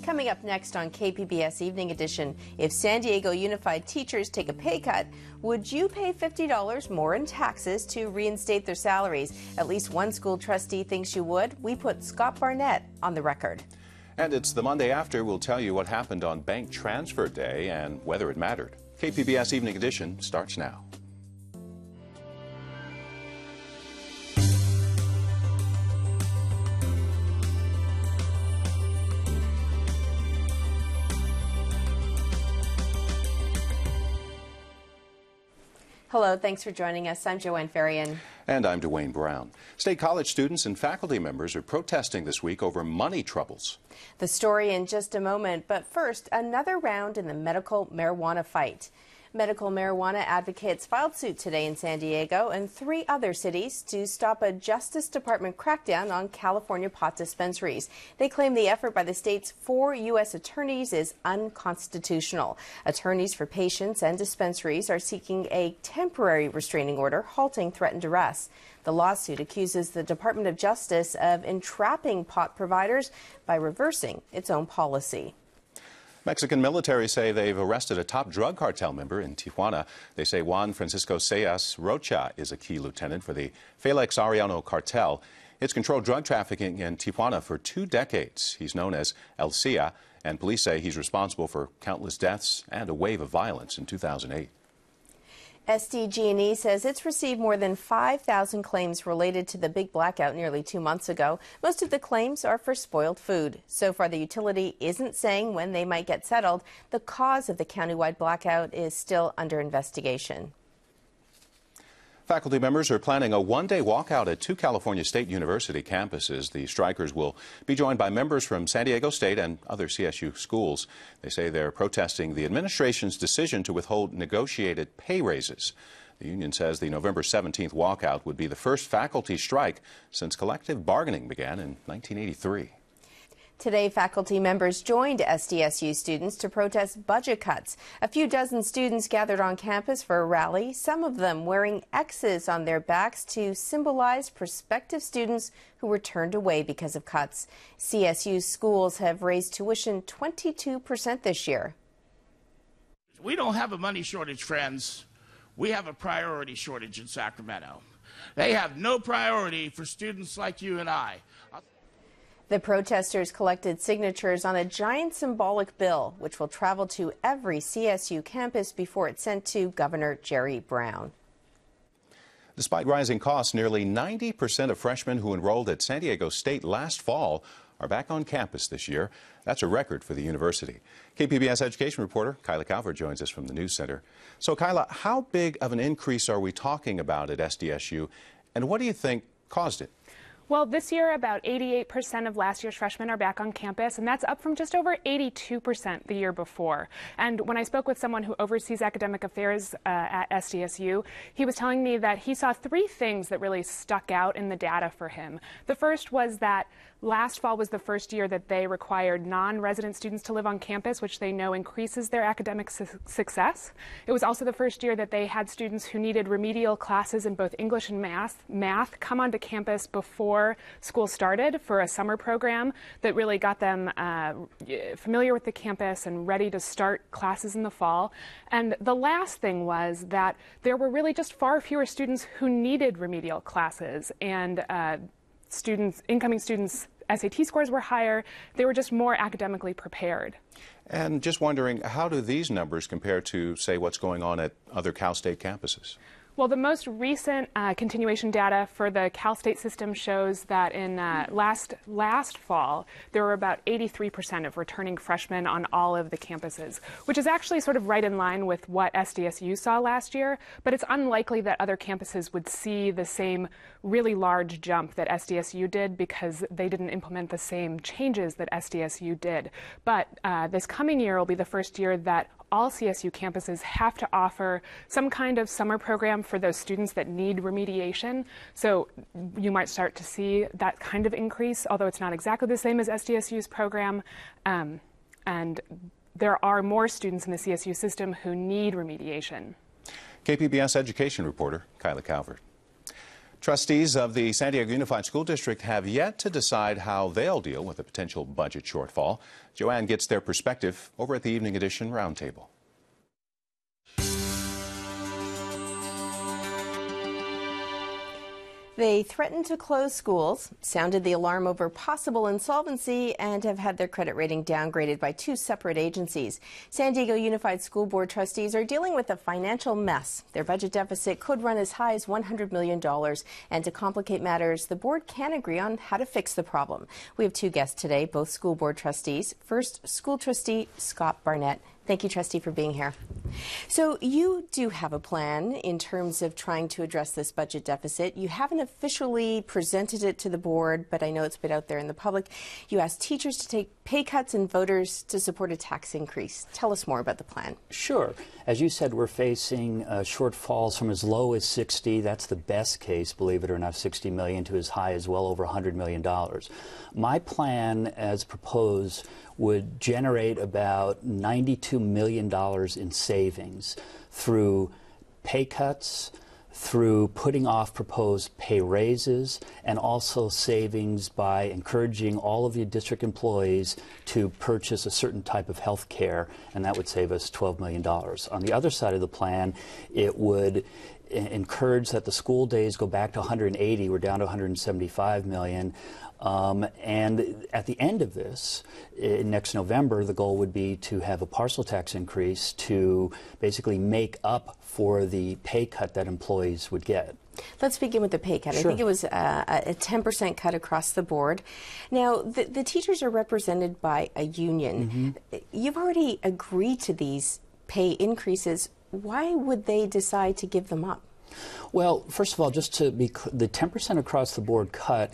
Coming up next on KPBS Evening Edition, if San Diego Unified teachers take a pay cut, would you pay $50 more in taxes to reinstate their salaries? At least one school trustee thinks you would. We put Scott Barnett on the record. And it's the Monday after. We'll tell you what happened on Bank Transfer Day and whether it mattered. KPBS Evening Edition starts now. Hello, thanks for joining us. I'm Joanne Farian. And I'm Dwayne Brown. State college students and faculty members are protesting this week over money troubles. The story in just a moment, but first, another round in the medical marijuana fight. Medical marijuana advocates filed suit today in San Diego and 3 other cities to stop a Justice Department crackdown on California pot dispensaries. They claim the effort by the state's 4 U.S. attorneys is unconstitutional. Attorneys for patients and dispensaries are seeking a temporary restraining order halting threatened arrests. The lawsuit accuses the Department of Justice of entrapping pot providers by reversing its own policy. Mexican military say they've arrested a top drug cartel member in Tijuana. They say Juan Francisco Sayas Rocha is a key lieutenant for the Felix Arellano cartel. It's controlled drug trafficking in Tijuana for 2 decades. He's known as El Cia, and police say he's responsible for countless deaths and a wave of violence in 2008. SDG&E says it's received more than 5,000 claims related to the big blackout nearly 2 months ago. Most of the claims are for spoiled food. So far, the utility isn't saying when they might get settled. The cause of the countywide blackout is still under investigation. Faculty members are planning a one-day walkout at 2 California State University campuses. The strikers will be joined by members from San Diego State and other CSU schools. They say they're protesting the administration's decision to withhold negotiated pay raises. The union says the November 17th walkout would be the first faculty strike since collective bargaining began in 1983. Today, faculty members joined SDSU students to protest budget cuts. A few dozen students gathered on campus for a rally, some of them wearing X's on their backs to symbolize prospective students who were turned away because of cuts. CSU schools have raised tuition 22% this year. We don't have a money shortage, friends. We have a priority shortage in Sacramento. They have no priority for students like you and I. The protesters collected signatures on a giant symbolic bill, which will travel to every CSU campus before it's sent to Governor Jerry Brown. Despite rising costs, nearly 90% of freshmen who enrolled at San Diego State last fall are back on campus this year. That's a record for the university. KPBS education reporter Kyla Calvert joins us from the News Center. So, Kyla, how big of an increase are we talking about at SDSU, and what do you think caused it? Well, this year, about 88% of last year's freshmen are back on campus, and that's up from just over 82% the year before. And when I spoke with someone who oversees academic affairs at SDSU, he was telling me that he saw 3 things that really stuck out in the data for him. The first was that last fall was the first year that they required non-resident students to live on campus, which they know increases their academic success. It was also the first year that they had students who needed remedial classes in both English and math come onto campus before school started for a summer program that really got them familiar with the campus and ready to start classes in the fall. And the last thing was that there were really just far fewer students who needed remedial classes, and incoming students' SAT scores were higher. They were just more academically prepared. And just wondering, how do these numbers compare to, say, what's going on at other Cal State campuses? Well, the most recent continuation data for the Cal State system shows that in last fall, there were about 83% of returning freshmen on all of the campuses, which is actually sort of right in line with what SDSU saw last year. But it's unlikely that other campuses would see the same really large jump that SDSU did because they didn't implement the same changes that SDSU did. But this coming year will be the first year that all CSU campuses have to offer some kind of summer program for those students that need remediation. So you might start to see that kind of increase, although it's not exactly the same as SDSU's program. And there are more students in the CSU system who need remediation. KPBS education reporter Kyla Calvert. Trustees of the San Diego Unified School District have yet to decide how they'll deal with a potential budget shortfall. Joanne gets their perspective over at the Evening Edition Roundtable. They threatened to close schools, sounded the alarm over possible insolvency, and have had their credit rating downgraded by two separate agencies. San Diego Unified School Board trustees are dealing with a financial mess. Their budget deficit could run as high as $100 million. And to complicate matters, the board can't agree on how to fix the problem. We have two guests today, both school board trustees. First, school trustee Scott Barnett. Thank you, trustee, for being here. So you do have a plan in terms of trying to address this budget deficit. You haven't officially presented it to the board, but I know it's been out there in the public. You asked teachers to take pay cuts and voters to support a tax increase. Tell us more about the plan. Sure. As you said, we're facing shortfalls from as low as 60, that's the best case, believe it or not, 60 million, to as high as well over $100 million. My plan, as proposed, would generate about $92 million in savings through pay cuts, through putting off proposed pay raises, and also savings by encouraging all of the district employees to purchase a certain type of health care, and that would save us $12 million. On the other side of the plan, it would encourage that the school days go back to 180. We're down to 175 million. And at the end of this, next November, the goal would be to have a partial tax increase to basically make up for the pay cut that employees would get. Let's begin with the pay cut. Sure. I think it was a 10% cut across the board. Now, the teachers are represented by a union. Mm-hmm. You've already agreed to these pay increases. Why would they decide to give them up? Well, first of all, just to be the 10% across the board cut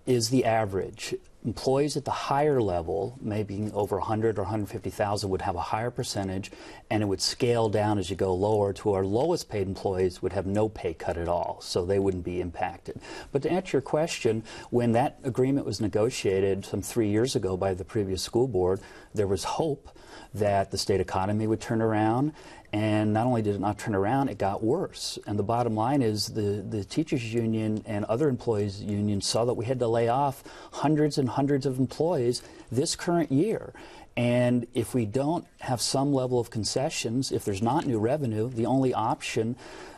is the average. Employees at the higher level, maybe over 100 or 150,000, would have a higher percentage, and it would scale down as you go lower to our lowest paid employees would have no pay cut at all, so they wouldn't be impacted. But to answer your question, when that agreement was negotiated some 3 years ago by the previous school board, there was hope that the state economy would turn around. And not only did it not turn around, it got worse. And the bottom line is the teachers union and other employees unions saw that we had to lay off hundreds and hundreds of employees this current year. And if we don't have some level of concessions, if there's not new revenue, the only option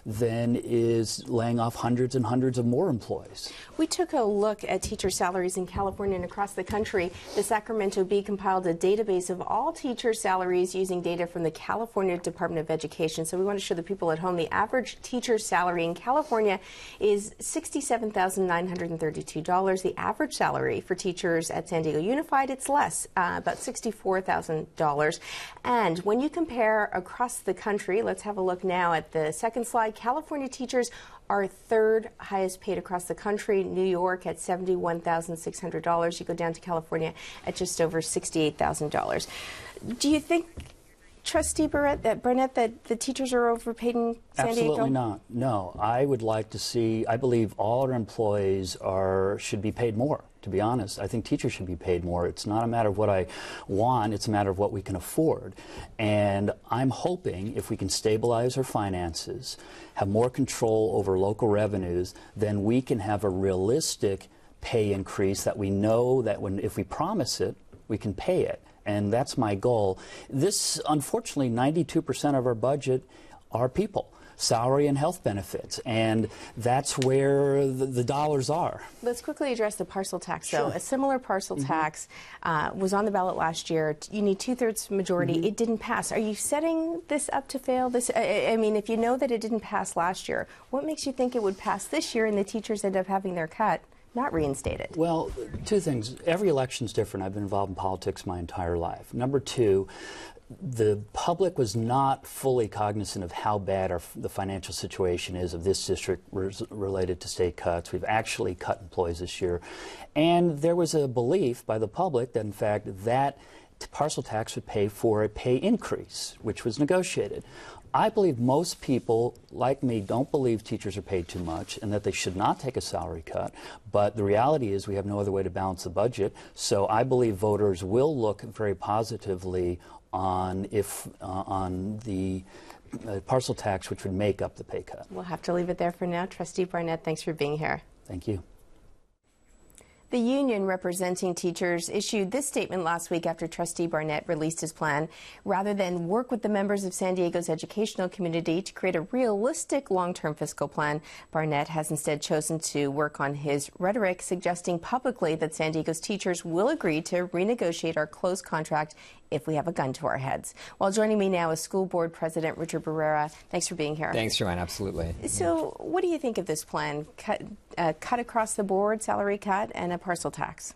then is laying off hundreds and hundreds of more employees. We took a look at teacher salaries in California and across the country. The Sacramento Bee compiled a database of all teacher salaries using data from the California Department of Education. So we want to show the people at home the average teacher salary in California is $67,932. The average salary for teachers at San Diego Unified, it's less, about $64,000. And when you compare across the country, let's have a look now at the second slide. California teachers are third highest paid across the country. New York at $71,600. You go down to California at just over $68,000. Do you think, Trustee Barnett, that the teachers are overpaid in San Diego? Absolutely not. No, I would like to see, I believe all our employees should be paid more. To be honest, I think teachers should be paid more. It's not a matter of what I want, it's a matter of what we can afford. And I'm hoping if we can stabilize our finances, have more control over local revenues, then we can have a realistic pay increase that we know that if we promise it, we can pay it. And that's my goal. This, unfortunately, 92% of our budget are people. Salary and health benefits, and that's where the dollars are. Let's quickly address the parcel tax, though. Sure. A similar parcel tax was on the ballot last year. You need 2/3 majority. It didn't pass. Are you setting this up to fail? I mean, if you know that it didn't pass last year, what makes you think it would pass this year and the teachers end up having their cut not reinstated? Well, two things. Every election's different. I've been involved in politics my entire life. Number two, the public was not fully cognizant of how bad the financial situation is of this district related to state cuts. We've actually cut employees this year. And there was a belief by the public that, in fact, that parcel tax would pay for a pay increase, which was negotiated. I believe most people, like me, don't believe teachers are paid too much and that they should not take a salary cut. But the reality is we have no other way to balance the budget. So I believe voters will look very positively on the parcel tax, which would make up the pay cut. We'll have to leave it there for now. Trustee Barnett, thanks for being here. Thank you. The union representing teachers issued this statement last week after Trustee Barnett released his plan. Rather than work with the members of San Diego's educational community to create a realistic long-term fiscal plan, Barnett has instead chosen to work on his rhetoric, suggesting publicly that San Diego's teachers will agree to renegotiate our closed contract if we have a gun to our heads. Well, joining me now is School Board President Richard Barrera. Thanks for being here. Thanks, Joanne. Absolutely. So what do you think of this plan? Cut across the board, salary cut, and a parcel tax?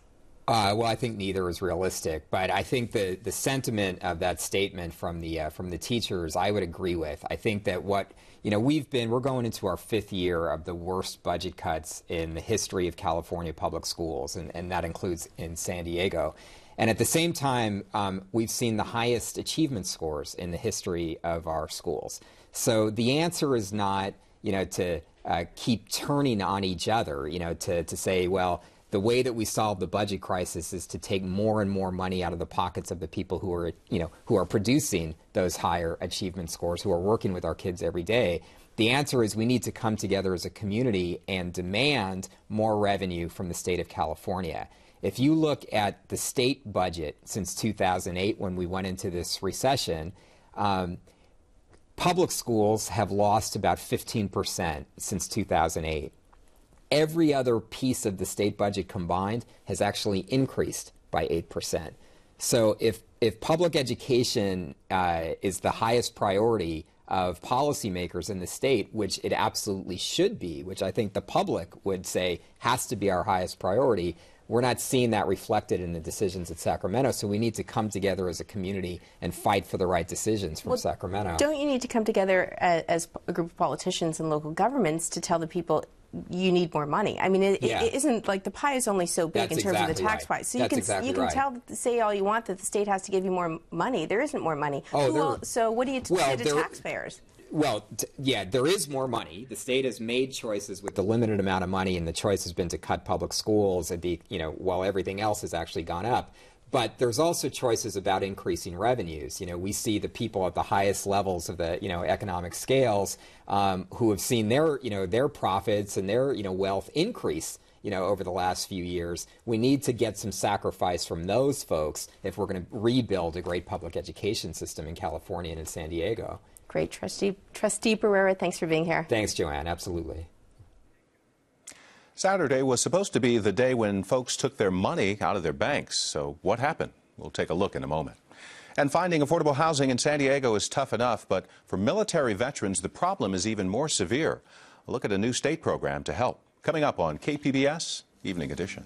Well, I think neither is realistic, but I think the sentiment of that statement from the teachers, I would agree with. I think that we're going into our 5th year of the worst budget cuts in the history of California public schools, and that includes in San Diego. And at the same time, we've seen the highest achievement scores in the history of our schools. So the answer is not, to keep turning on each other, to say, well, the way that we solve the budget crisis is to take more and more money out of the pockets of the people who are producing those higher achievement scores, who are working with our kids every day. The answer is we need to come together as a community and demand more revenue from the state of California. If you look at the state budget since 2008, when we went into this recession, public schools have lost about 15% since 2008. Every other piece of the state budget combined has actually increased by 8%. So if public education is the highest priority of policymakers in the state, which it absolutely should be, which I think the public would say has to be our highest priority, we're not seeing that reflected in the decisions at Sacramento, so we need to come together as a community and fight for the right decisions from Sacramento. Don't you need to come together as a group of politicians and local governments to tell the people you need more money? I mean, it isn't like the pie is only so big in terms of the tax pie. So you can say all you want that the state has to give you more money. There isn't more money. So what do you say to taxpayers? Well, there is more money. The state has made choices with the limited amount of money, and the choice has been to cut public schools and while everything else has actually gone up. But there's also choices about increasing revenues. We see the people at the highest levels of the economic scales who have seen their profits and their wealth increase over the last few years. We need to get some sacrifice from those folks if we're going to rebuild a great public education system in California and in San Diego. Great. Trustee Barrera, thanks for being here. Thanks, Joanne. Absolutely. Saturday was supposed to be the day when folks took their money out of their banks. So what happened? We'll take a look in a moment. And finding affordable housing in San Diego is tough enough, but for military veterans, the problem is even more severe. A look at a new state program to help. Coming up on KPBS Evening Edition.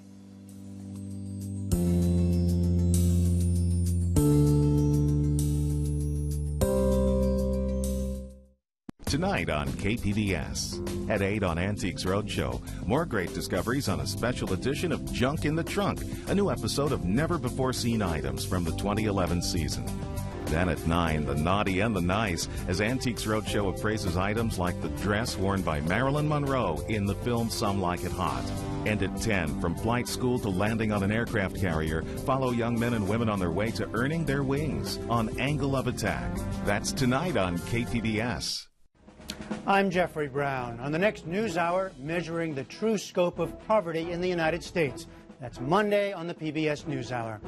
Tonight on KPBS. At 8 on Antiques Roadshow, more great discoveries on a special edition of Junk in the Trunk, a new episode of never-before-seen items from the 2011 season. Then at 9, The Naughty and the Nice, as Antiques Roadshow appraises items like the dress worn by Marilyn Monroe in the film Some Like It Hot. And at 10, from flight school to landing on an aircraft carrier, follow young men and women on their way to earning their wings on Angle of Attack. That's tonight on KPBS. I'm Jeffrey Brown. On the next News Hour, measuring the true scope of poverty in the United States. That's Monday on the PBS NewsHour.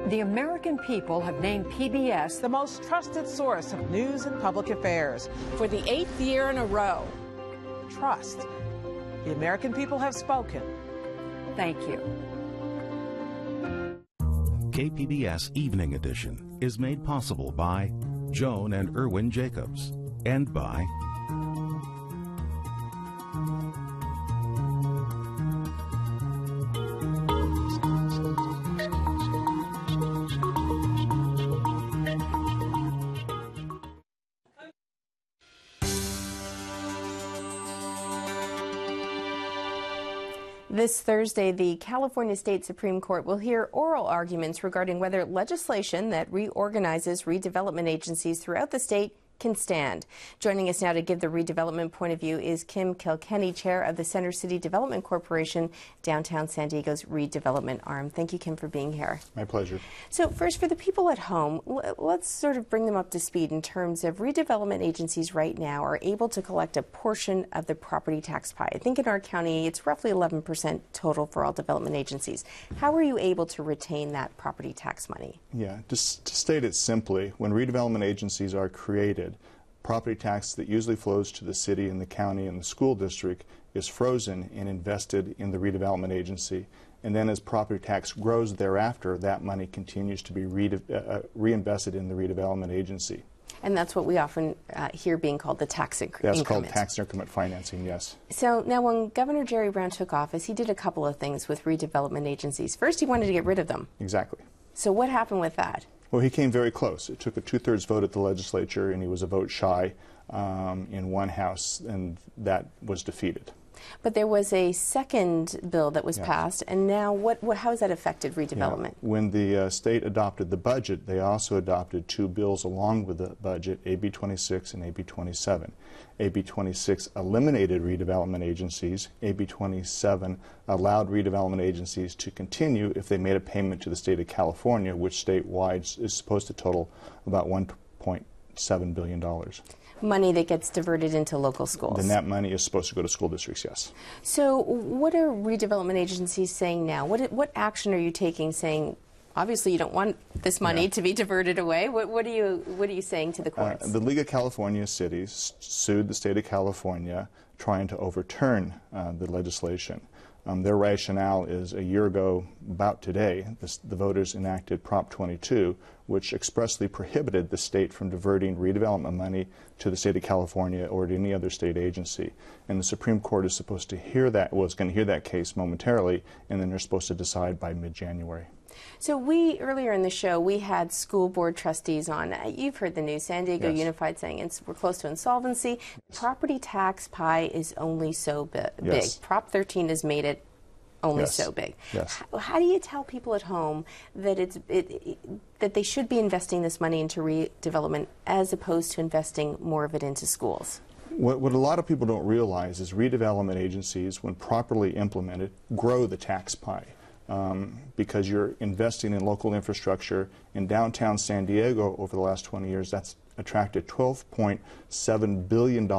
The American people have named PBS the most trusted source of news and public affairs for the 8th year in a row. Trust. The American people have spoken. Thank you. KPBS Evening Edition is made possible by Joan and Irwin Jacobs and by This Thursday, the California State Supreme Court will hear oral arguments regarding whether legislation that reorganizes redevelopment agencies throughout the state can stand. Joining us now to give the redevelopment point of view is Kim Kilkenny, chair of the Center City Development Corporation, downtown San Diego's redevelopment arm. Thank you, Kim, for being here. My pleasure. So first, for the people at home, let's sort of bring them up to speed in terms of redevelopment agencies right now are able to collect a portion of the property tax pie. I think in our county, it's roughly 11% total for all development agencies. How are you able to retain that property tax money? Yeah, just to state it simply, when redevelopment agencies are created, property tax that usually flows to the city and the county and the school district is frozen and invested in the redevelopment agency. And then as property tax grows thereafter, that money continues to be reinvested in the redevelopment agency. And that's what we often hear being called the tax increment. That's called tax increment financing, yes. So now when Governor Jerry Brown took office, he did a couple of things with redevelopment agencies. First, he wanted to get rid of them. Exactly. So what happened with that? Well, he came very close. It took a 2/3 vote at the legislature, and he was a vote shy in one house, and that was defeated. But there was a second bill that was passed, and now how has that affected redevelopment? Yeah. When the state adopted the budget, they also adopted two bills along with the budget, AB 26 and AB 27. AB 26 eliminated redevelopment agencies. AB 27 allowed redevelopment agencies to continue if they made a payment to the state of California, which statewide is supposed to total about $1.7 billion. Money that gets diverted into local schools. Then that money is supposed to go to school districts, yes. So what are redevelopment agencies saying now? What action are you taking saying, obviously you don't want this money to be diverted away? What are you saying to the courts? The League of California Cities sued the state of California trying to overturn the legislation. Their rationale is a year ago, about today, the voters enacted Prop 22, which expressly prohibited the state from diverting redevelopment money to the state of California or to any other state agency. And the Supreme Court is supposed to hear that, was going to hear that case momentarily, and then they're supposed to decide by mid-January. So earlier in the show, we had school board trustees on. You've heard the news, San Diego Unified saying we're close to insolvency. Property tax pie is only so big. Yes. Prop 13 has made it only so big. Yes. How do you tell people at home that that they should be investing this money into redevelopment as opposed to investing more of it into schools? What a lot of people don't realize is redevelopment agencies, when properly implemented, grow the tax pie. Because you're investing in local infrastructure. In downtown San Diego over the last 20 years, that's attracted $12.7 billion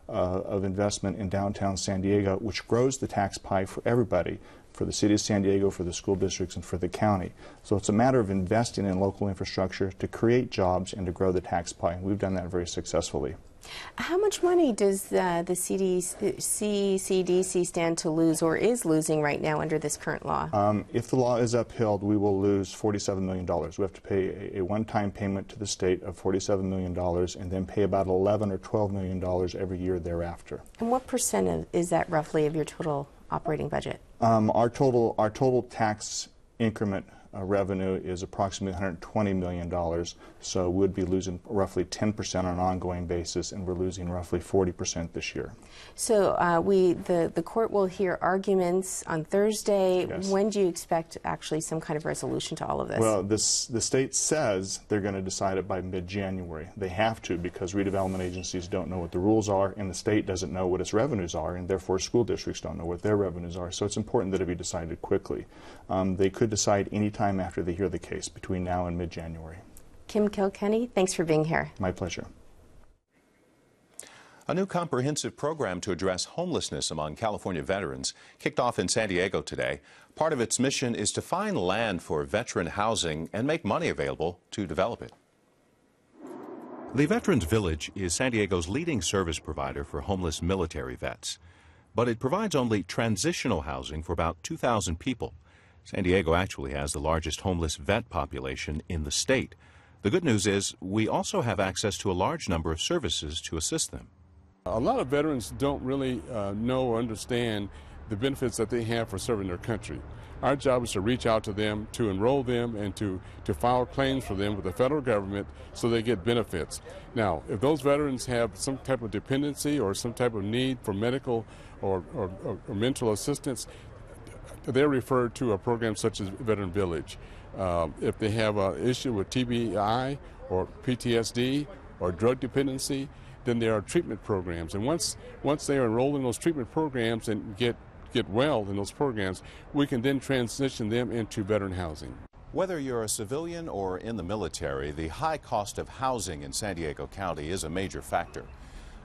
of investment in downtown San Diego, which grows the tax pie for everybody, for the city of San Diego, for the school districts, and for the county. So it's a matter of investing in local infrastructure to create jobs and to grow the tax pie, and we've done that very successfully. How much money does the CDC stand to lose or is losing right now under this current law? If the law is upheld, we will lose $47 million. We have to pay a one-time payment to the state of $47 million and then pay about $11 or $12 million every year thereafter. And what percent is that roughly of your total operating budget? Our total tax increment revenue is approximately $120 million, so we'd be losing roughly 10% on an ongoing basis, and we're losing roughly 40% this year. So the court will hear arguments on Thursday. Yes. When do you expect actually some kind of resolution to all of this? Well, the state says they're going to decide it by mid-January. They have to, because redevelopment agencies don't know what the rules are, and the state doesn't know what its revenues are, and therefore school districts don't know what their revenues are. So it's important that it be decided quickly. They could decide any time after they hear the case, between now and mid-January. Kim Kilkenny, thanks for being here. My pleasure. A new comprehensive program to address homelessness among California veterans kicked off in San Diego today. Part of its mission is to find land for veteran housing and make money available to develop it. The Veterans Village is San Diego's leading service provider for homeless military vets, but it provides only transitional housing for about 2,000 people. San Diego actually has the largest homeless vet population in the state. The good news is we also have access to a large number of services to assist them. A lot of veterans don't really know or understand the benefits that they have for serving their country. Our job is to reach out to them, to enroll them, and to file claims for them with the federal government so they get benefits. Now, if those veterans have some type of dependency or some type of need for medical or mental assistance, they're referred to a program such as Veteran Village. If they have an issue with TBI or PTSD or drug dependency, then there are treatment programs. And once they are enrolled in those treatment programs and get well in those programs, we can then transition them into veteran housing. Whether you're a civilian or in the military, the high cost of housing in San Diego County is a major factor.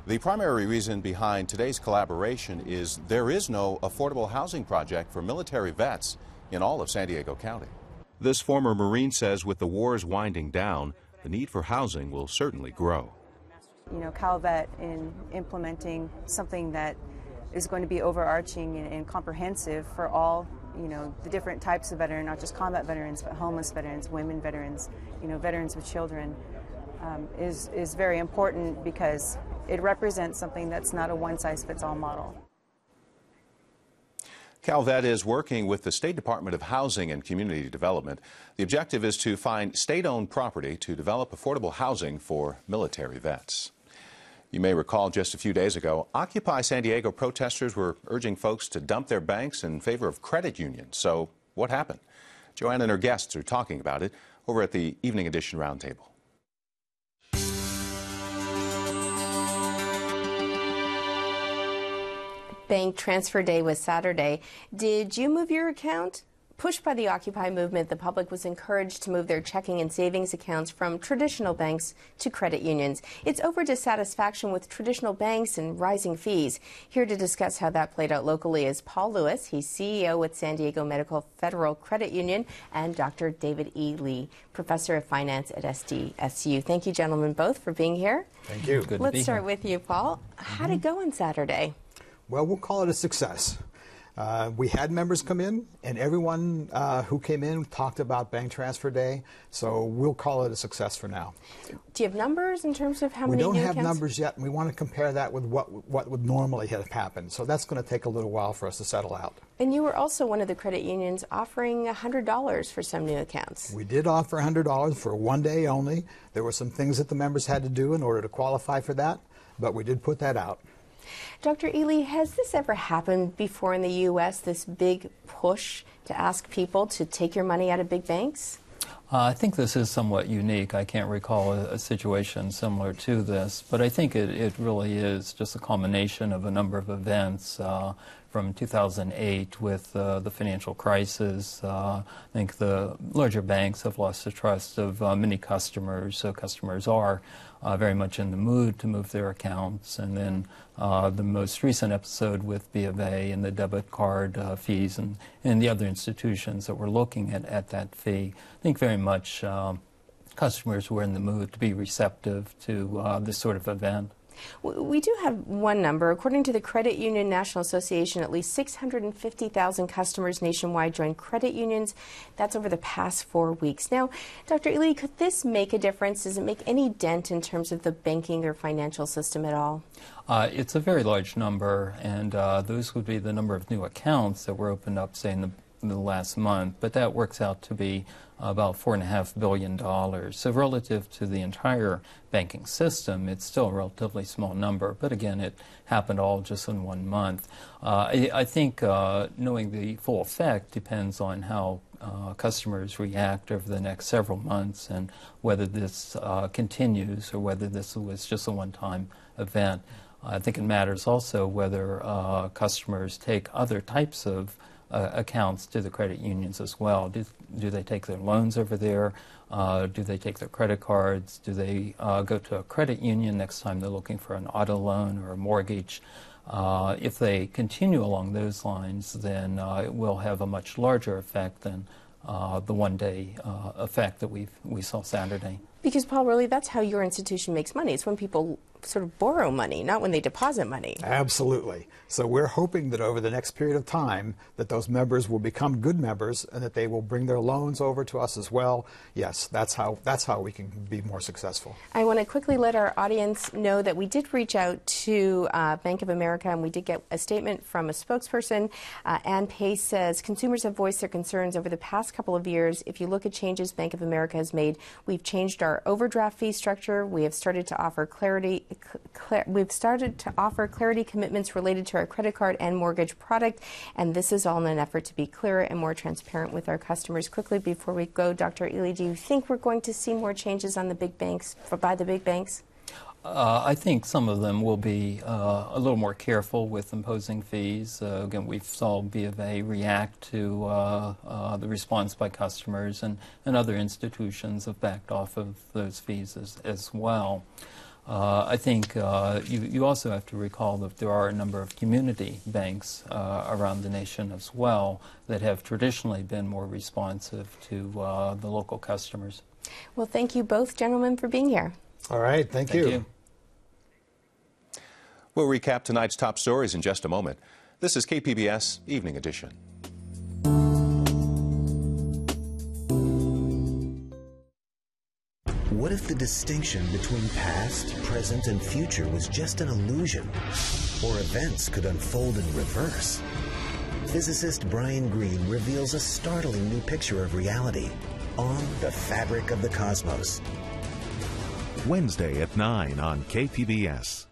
The primary reason behind today's collaboration is there is no affordable housing project for military vets in all of San Diego County. This former Marine says with the wars winding down, the need for housing will certainly grow. You know, CalVet in implementing something that is going to be overarching and comprehensive for all, you know, the different types of veterans, not just combat veterans, but homeless veterans, women veterans, you know, veterans with children, is very important because it represents something that's not a one-size-fits-all model. CalVet is working with the State Department of Housing and Community Development. The objective is to find state-owned property to develop affordable housing for military vets. You may recall just a few days ago, Occupy San Diego protesters were urging folks to dump their banks in favor of credit unions. So what happened? Joanne and her guests are talking about it over at the Evening Edition Roundtable. Bank transfer day was Saturday. Did you move your account? Pushed by the Occupy movement, the public was encouraged to move their checking and savings accounts from traditional banks to credit unions. It's over dissatisfaction with traditional banks and rising fees. Here to discuss how that played out locally is Paul Lewis. He's CEO with San Diego Medical Federal Credit Union, and Dr. David E. Lee, Professor of Finance at SDSU. Thank you, gentlemen, both for being here. Thank you. Good Let's start with you, Paul. How'd it go on Saturday? Well, we'll call it a success. We had members come in, and everyone who came in talked about Bank Transfer Day, so we'll call it a success for now. Do you have numbers in terms of how many new accounts? We don't have numbers yet, and we want to compare that with what would normally have happened, so that's going to take a little while for us to settle out. And you were also one of the credit unions offering $100 for some new accounts. We did offer $100 for one day only. There were some things that the members had to do in order to qualify for that, but we did put that out. Dr. Ely, has this ever happened before in the U.S., this big push to ask people to take your money out of big banks? I think this is somewhat unique. I can't recall a situation similar to this, but I think it really is just a culmination of a number of events from 2008 with the financial crisis. I think the larger banks have lost the trust of many customers, so customers are very much in the mood to move their accounts. And then the most recent episode with B of A and the debit card fees and the other institutions that were looking at that fee. I think very much customers were in the mood to be receptive to this sort of event. We do have one number. According to the Credit Union National Association, at least 650,000 customers nationwide joined credit unions. That's over the past 4 weeks. Now, Dr. Ely, could this make a difference? Does it make any dent in terms of the banking or financial system at all? It's a very large number, and those would be the number of new accounts that were opened up, say, in the last month, but that works out to be about $4.5 billion. So relative to the entire banking system, it's still a relatively small number, but again, it happened all just in 1 month. I think knowing the full effect depends on how customers react over the next several months and whether this continues or whether this was just a one-time event. I think it matters also whether customers take other types of accounts to the credit unions as well. Do they take their loans over there? Do they take their credit cards? Do they go to a credit union next time they're looking for an auto loan or a mortgage? If they continue along those lines, then it will have a much larger effect than the one-day effect that we saw Saturday. Because, Paul, really, that's how your institution makes money. It's when people sort of borrow money, not when they deposit money. Absolutely. So we're hoping that over the next period of time that those members will become good members and that they will bring their loans over to us as well. Yes, that's how we can be more successful. I want to quickly let our audience know that we did reach out to Bank of America, and we did get a statement from a spokesperson. Ann Pace says consumers have voiced their concerns over the past couple of years. If you look at changes Bank of America has made, we've changed our overdraft fee structure. We have started to offer clarity commitments related to our credit card and mortgage product, and this is all in an effort to be clearer and more transparent with our customers. Quickly before we go, Dr. Ely, do you think we're going to see more changes on the big banks by the big banks? I think some of them will be a little more careful with imposing fees. Again, we saw B of A react to the response by customers, and other institutions have backed off of those fees as well. I think you also have to recall that there are a number of community banks around the nation as well that have traditionally been more responsive to the local customers. Well, thank you both, gentlemen, for being here. All right, thank you. We'll recap tonight's top stories in just a moment. This is KPBS Evening Edition. What if the distinction between past, present, and future was just an illusion? Or events could unfold in reverse? Physicist Brian Greene reveals a startling new picture of reality on The Fabric of the Cosmos. Wednesday at 9 on KPBS.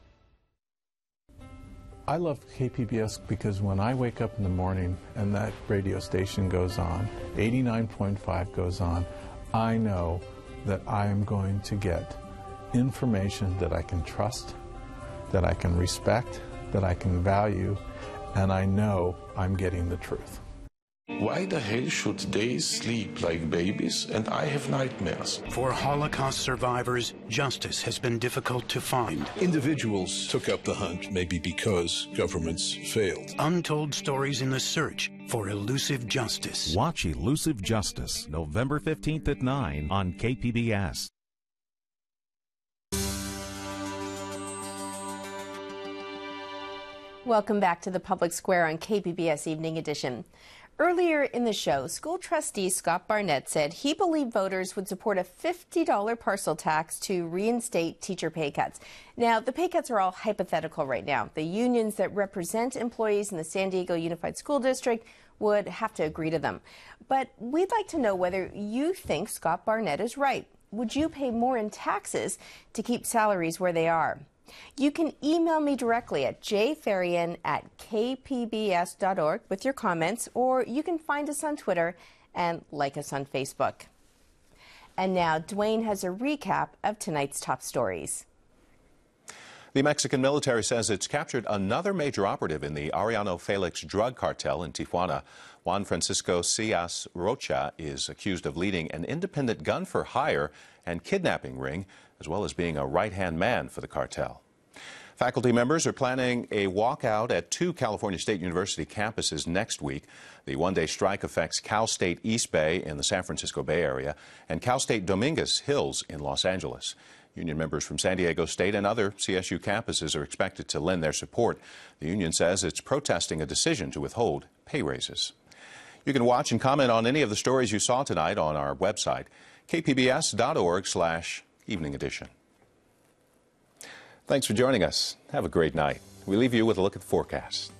I love KPBS because when I wake up in the morning and that radio station goes on, 89.5 goes on, I know that I am going to get information that I can trust, that I can respect, that I can value, and I know I'm getting the truth. Why the hell should they sleep like babies and I have nightmares? For Holocaust survivors, justice has been difficult to find. Individuals took up the hunt maybe because governments failed. Untold stories in the search for elusive justice. Watch Elusive Justice, November 15th at 9 on KPBS. Welcome back to the Public Square on KPBS Evening Edition. Earlier in the show, school trustee Scott Barnett said he believed voters would support a $50 parcel tax to reinstate teacher pay cuts. Now, the pay cuts are all hypothetical right now. The unions that represent employees in the San Diego Unified School District would have to agree to them. But we'd like to know whether you think Scott Barnett is right. Would you pay more in taxes to keep salaries where they are? You can email me directly at jferrian@kpbs.org with your comments, or you can find us on Twitter and like us on Facebook. And now, Dwayne has a recap of tonight's top stories. The Mexican military says it's captured another major operative in the Arellano Felix drug cartel in Tijuana. Juan Francisco Cias Rocha is accused of leading an independent gun-for-hire and kidnapping ring, as well as being a right-hand man for the cartel. Faculty members are planning a walkout at 2 California State University campuses next week. The one-day strike affects Cal State East Bay in the San Francisco Bay Area and Cal State Dominguez Hills in Los Angeles. Union members from San Diego State and other CSU campuses are expected to lend their support. The union says it's protesting a decision to withhold pay raises. You can watch and comment on any of the stories you saw tonight on our website, kpbs.org/evening edition. Thanks for joining us. Have a great night. We leave you with a look at the forecast.